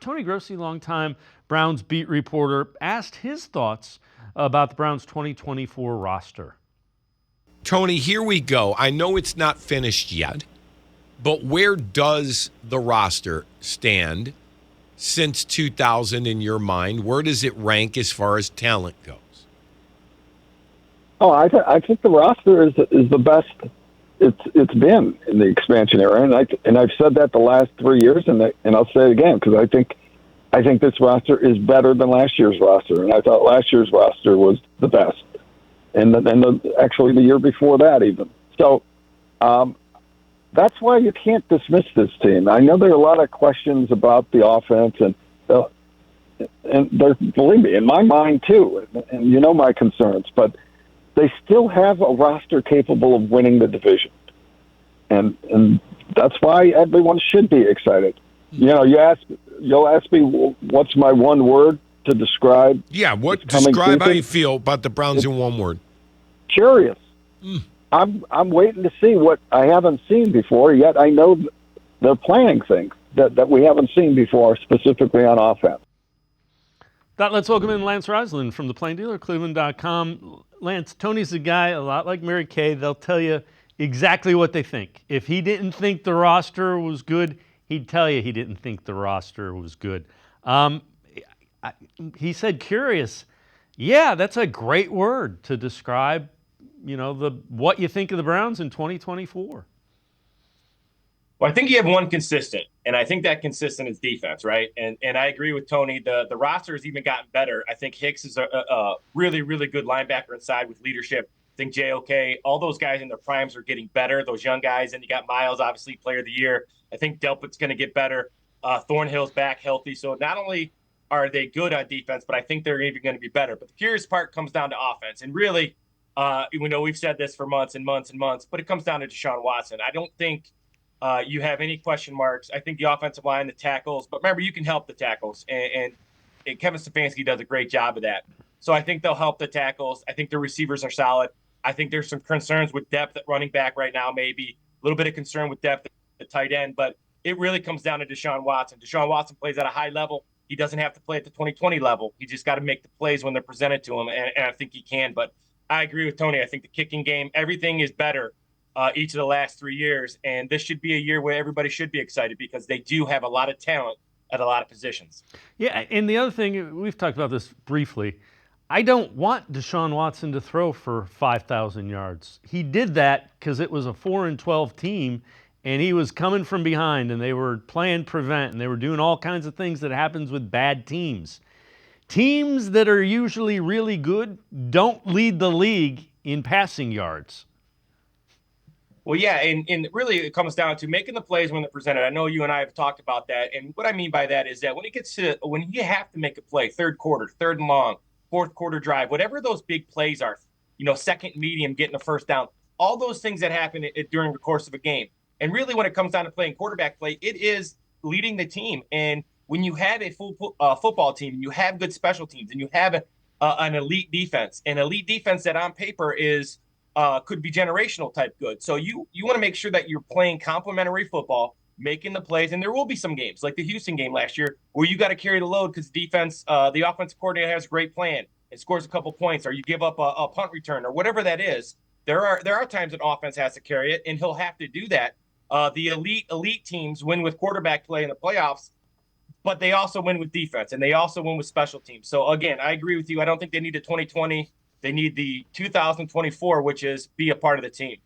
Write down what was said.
Tony Grossi, longtime Browns beat reporter, asked his thoughts about the Browns' 2024 roster. Tony, here we go. I know it's not finished yet, but where does the roster stand since 2000 in your mind? Where does it rank as far as talent goes? Oh, I think the roster is the best it's been in the expansion era, and I've said that the last 3 years, and I'll say it again because I think this roster is better than last year's roster, and I thought last year's roster was the best, and actually the year before that even. So that's why you can't dismiss this team. I know there are a lot of questions about the offense, and believe me, in my mind too, and you know my concerns, but they still have a roster capable of winning the division. And that's why everyone should be excited. You know, you'll ask me what's my one word to describe. Yeah, describe how you feel about the Browns in one word. Curious. I'm waiting to see what I haven't seen before, yet I know they're planning things that we haven't seen before, specifically on offense. Let's welcome in Lance Reisland from the Plain Dealer, cleveland.com. Lance, Tony's a guy, a lot like Mary Kay. They'll tell you exactly what they think. If he didn't think the roster was good, he'd tell you he didn't think the roster was good. He said curious. Yeah, that's a great word to describe, what you think of the Browns in 2024. Well, I think you have one consistent, and I think that consistent is defense, right? And I agree with Tony. The roster has even gotten better. I think Hicks is a really, really good linebacker inside with leadership. I think JOK, all those guys in their primes are getting better, those young guys. And you got Miles, obviously, player of the year. I think Delpit's going to get better. Thornhill's back healthy. So not only are they good on defense, but I think they're even going to be better. But the curious part comes down to offense. And really, we know we've said this for months and months and months, but it comes down to Deshaun Watson. I don't think you have any question marks. I think the offensive line, the tackles, but remember, you can help the tackles, and Kevin Stefanski does a great job of that. So I think they'll help the tackles. I think the receivers are solid. I think there's some concerns with depth at running back right now, maybe a little bit of concern with depth at tight end, but it really comes down to Deshaun Watson. Deshaun Watson plays at a high level. He doesn't have to play at the 2020 level. He just got to make the plays when they're presented to him, and I think he can. But I agree with Tony. I think the kicking game, everything is better each of the last 3 years. And this should be a year where everybody should be excited because they do have a lot of talent at a lot of positions. Yeah, and the other thing, we've talked about this briefly, I don't want Deshaun Watson to throw for 5,000 yards. He did that because it was a 4-12 team, and he was coming from behind, and they were playing prevent, and they were doing all kinds of things that happens with bad teams. Teams that are usually really good don't lead the league in passing yards. Well, yeah, and really it comes down to making the plays when they're presented. I know you and I have talked about that, and what I mean by that is that when you have to make a play, third quarter, third and long, fourth quarter drive, whatever those big plays are, second medium, getting a first down, all those things that happen during the course of a game. And really when it comes down to playing quarterback play, it is leading the team. And when you have a full football team, you have good special teams, and you have an elite defense, that on paper is could be generational type good. So you want to make sure that you're playing complementary football, making the plays, and there will be some games like the Houston game last year where you got to carry the load because the offensive coordinator has a great plan and scores a couple points, or you give up a punt return or whatever that is. There are times an offense has to carry it, and he'll have to do that. The elite teams win with quarterback play in the playoffs, but they also win with defense, and they also win with special teams. So again, I agree with you. I don't think they need the 2020. They need the 2024, which is be a part of the team.